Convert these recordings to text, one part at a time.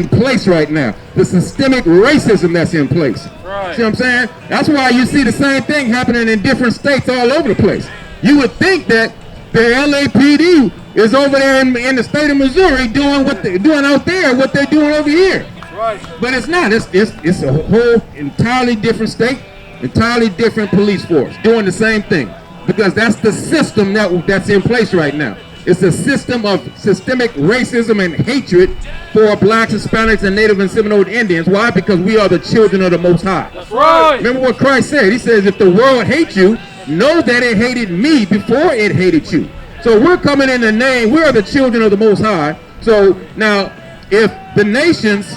in place right now. The systemic racism that's in place. Right. See what I'm saying? That's why you see the same thing happening in different states all over the place. You would think that the LAPD is over there in the state of Missouri doing what they're doing out there, what they're doing over here. Right. But it's not. It's a whole entirely different state, entirely different police force doing the same thing, because that's the system that's in place right now. It's a system of systemic racism and hatred for blacks, Hispanics, and Native and Seminole Indians. Why? Because we are the children of the Most High. That's right. Remember what Christ said. He says, if the world hates you, know that it hated me before it hated you. So we're coming in the name. We are the children of the Most High. So now, if the nations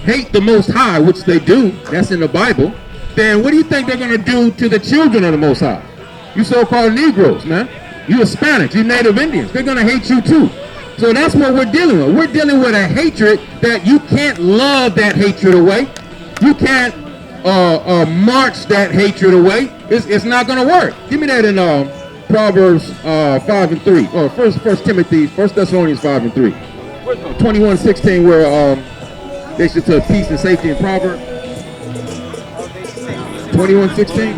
hate the Most High, which they do, that's in the Bible, then what do you think they're going to do to the children of the Most High? You so-called Negroes, man. You Hispanics, you Native Indians, they're going to hate you too. So that's what we're dealing with. We're dealing with a hatred that you can't love that hatred away. You can't march that hatred away. It's not going to work. Give me that in Proverbs 5 and 3. Or First Thessalonians 5 and 3. 21:16, where they should have peace and safety in Proverbs. 21:16.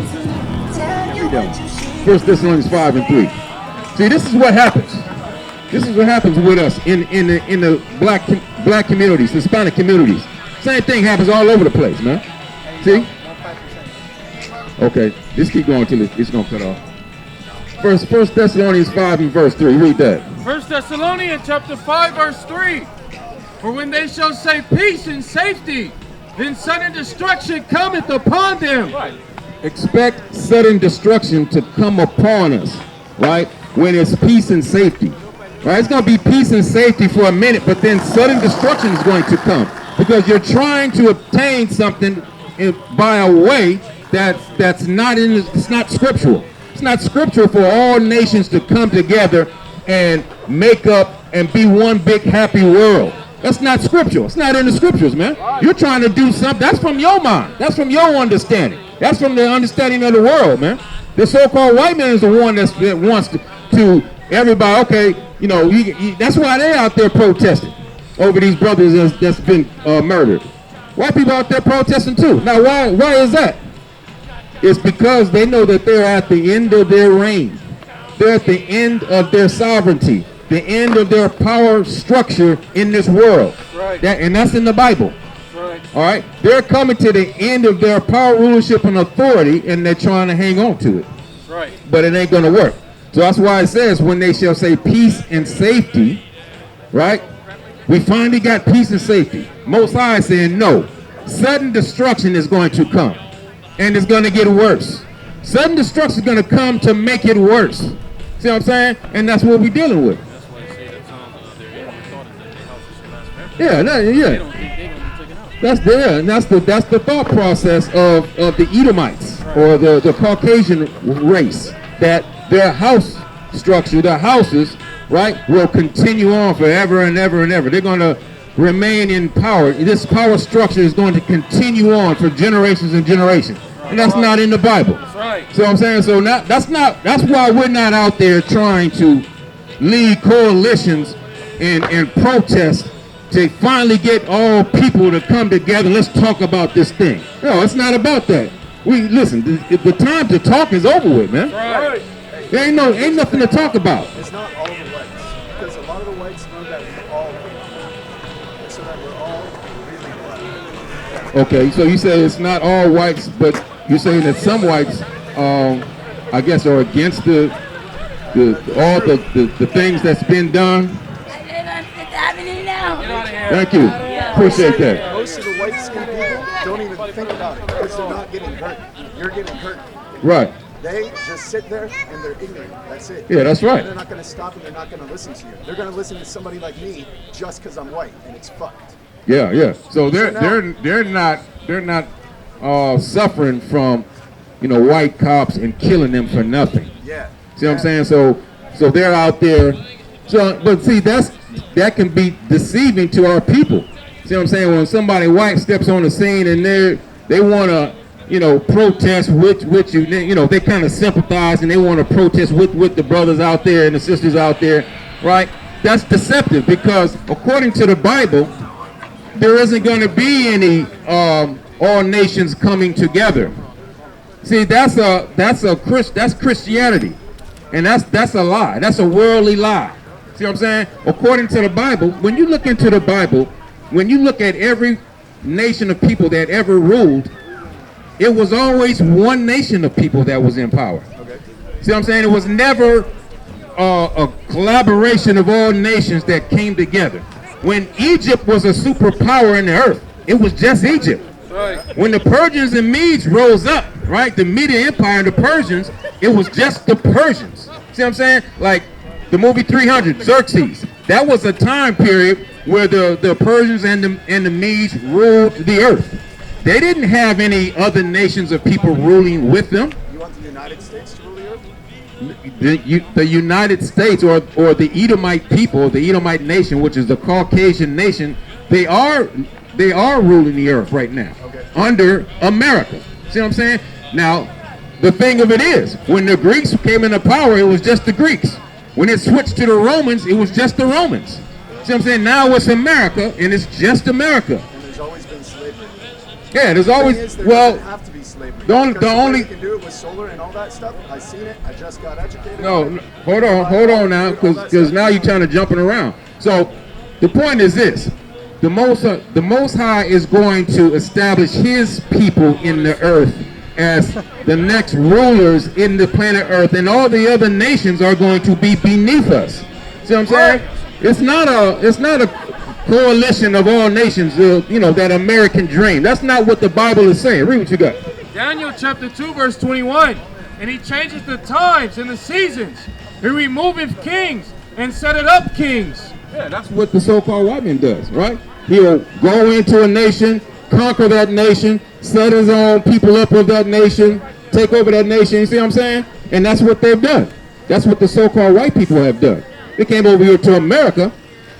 Here we go. 1 Thessalonians 5 and 3. See, this is what happens. This is what happens with us in the black communities, Hispanic communities. Same thing happens all over the place, man. See? Okay, just keep going till it's gonna cut off. First Thessalonians 5 and verse 3. Read that. 1 Thessalonians chapter 5 verse 3. For when they shall say peace and safety, then sudden destruction cometh upon them. Right. Expect sudden destruction to come upon us, right? When it's peace and safety, right? It's going to be peace and safety for a minute, but then sudden destruction is going to come because you're trying to obtain something by a way that's not it's not scriptural. It's not scriptural for all nations to come together and make up and be one big happy world. That's not scriptural. It's not in the scriptures, man. You're trying to do something. That's from your mind. That's from your understanding. That's from the understanding of the world, man. The so-called white man is the one that wants to everybody, okay, you know, that's why they're out there protesting over these brothers that's been murdered. White people out there protesting too. Now, why is that? It's because they know that they're at the end of their reign. They're at the end of their sovereignty, the end of their power structure in this world. Right. And that's in the Bible. Right. All right. They're coming to the end of their power, rulership, and authority, and they're trying to hang on to it. Right. But it ain't going to work. So that's why it says, when they shall say peace and safety, right? We finally got peace and safety. Most High is saying no. Sudden destruction is going to come, and it's going to get worse. Sudden destruction is going to come to make it worse. See what I'm saying? And that's what we're dealing with. That's why they say that they're in the thought that their houses should last forever. Yeah, yeah. That's the thought process of the Edomites, or the Caucasian race, that their house structure, their houses, right, will continue on forever and ever and ever. They're going to remain in power. This power structure is going to continue on for generations and generations. And that's not in the Bible. That's right. So I'm saying, that's why we're not out there trying to lead coalitions and protest to finally get all people to come together. Let's talk about this thing. No, it's not about that. Listen, the time to talk is over with, man. Right. There ain't nothing to talk about. It's not all the whites, because a lot of the whites know that we're all white, so that we're all really black. Okay, so you say it's not all whites, but you're saying that some whites, I guess, are against all the things that's been done. Thank you. Appreciate that. Most of the white skinned people don't even think about it because they're not getting hurt. You're getting hurt. Right. They just sit there and they're ignorant. That's it. Yeah, that's right. And they're not going to stop and they're not going to listen to you. They're going to listen to somebody like me just because I'm white, and it's fucked. Yeah, yeah. So they're not suffering from, white cops and killing them for nothing. Yeah. See what I'm saying? So they're out there. So, but see, that can be deceiving to our people. See what I'm saying? When somebody white steps on the scene and they want to, protest with you, they kind of sympathize and they want to protest with the brothers out there and the sisters out there, right? That's deceptive, because according to the Bible, there isn't going to be any all nations coming together. See, that's Christianity, and that's a lie. That's a worldly lie. See what I'm saying? According to the Bible, when you look into the Bible, when you look at every nation of people that ever ruled, it was always one nation of people that was in power. Okay. See what I'm saying? It was never a collaboration of all nations that came together. When Egypt was a superpower in the earth, it was just Egypt. Right. When the Persians and Medes rose up, right, the Median Empire and the Persians, it was just the Persians. See what I'm saying? Like the movie 300, Xerxes. That was a time period where the Persians and the Medes ruled the earth. They didn't have any other nations of people ruling with them. You want the United States to rule the earth? The United States or the Edomite people, the Edomite nation, which is the Caucasian nation, they are ruling the earth right now, okay, under America. See what I'm saying? Now, the thing of it is, when the Greeks came into power, it was just the Greeks. When it switched to the Romans, it was just the Romans. See what I'm saying? Now it's America, and it's just America. And there's always been slavery. Yeah, there's always, There well, doesn't have to be slavery. the only- Because the way only- you can do it with solar and all that stuff. I seen it. I just got educated. no, on it. hold on now, because now you're trying to jumping around. So the point is this: the Most High is going to establish His people in the earth as the next rulers in the planet Earth, and all the other nations are going to be beneath us. See what I'm saying? It's not a coalition of all nations, that American dream. That's not what the Bible is saying. Read what you got. Daniel chapter 2 verse 21. And he changes the times and the seasons. He removeth kings and setteth up kings. Yeah, that's what the so-called white man does, right? He'll go into a nation, conquer that nation, set his own people up of that nation, take over that nation. You see what I'm saying? And that's what they've done. That's what the so-called white people have done. They came over here to America,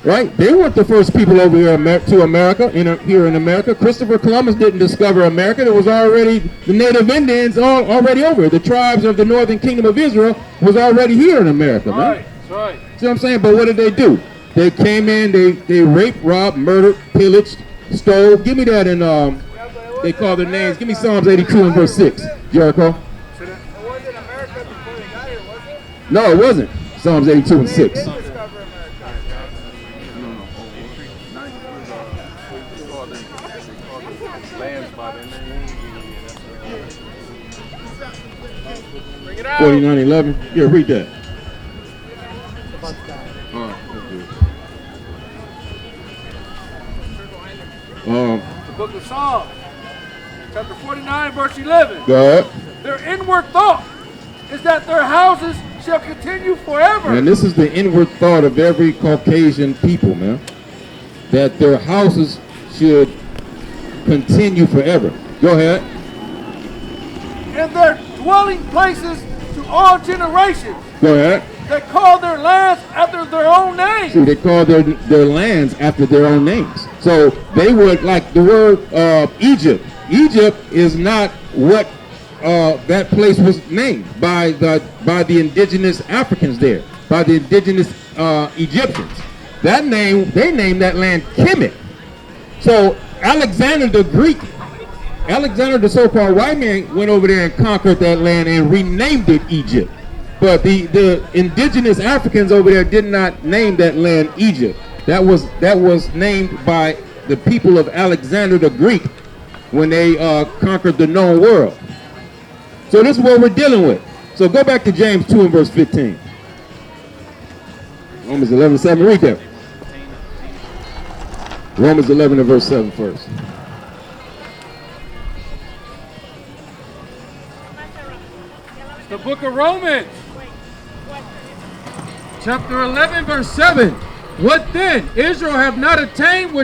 right? They weren't the first people over here to America, here in America. Christopher Columbus didn't discover America. There was already the native Indians already over here. The tribes of the northern kingdom of Israel was already here in America, man. Right, that's right. See what I'm saying? But what did they do? They came in, they raped, robbed, murdered, pillaged, stole. Give me that in, they call their names. Give me Psalms 82 and verse 6, Jericho. It wasn't America before they got here, was it? No, it wasn't. Psalms 82 and 6. They did discover America. Bring it out. 49:11. Yeah, read that. All right, The book of Psalms, chapter 49, verse 11. go ahead. Their inward thought is that their houses shall continue forever. And this is the inward thought of every Caucasian people, man. That their houses should continue forever. Go ahead. And their dwelling places to all generations. Go ahead. They call their lands after their own name. See, they call their lands after their own names. So they would, like the word Egypt. Egypt is not what that place was named by the indigenous Africans there, by the indigenous Egyptians. They named that land Kemet. So Alexander the Greek, Alexander the so-called white man, went over there and conquered that land and renamed it Egypt. But the indigenous Africans over there did not name that land Egypt. That was named by the people of Alexander the Greek when they conquered the known world. So this is what we're dealing with. So go back to James 2 and verse 15. Romans 11:7. Read that. Romans 11 and verse 7 first. The book of Romans, chapter 11, verse 7. What then? Israel have not attained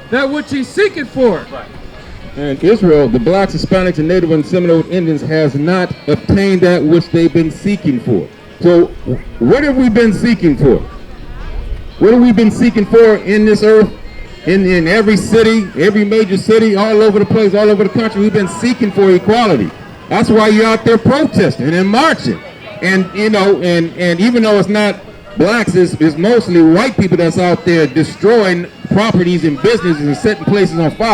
that which he seeketh for. And Israel, the blacks, Hispanics, and Native and Seminole Indians, has not obtained that which they've been seeking for. So what have we been seeking for? What have we been seeking for in this earth? In every city, every major city, all over the place, all over the country, we've been seeking for equality. That's why you're out there protesting and marching. And and even though it's not blacks is mostly white people that's out there destroying properties and businesses and setting places on fire.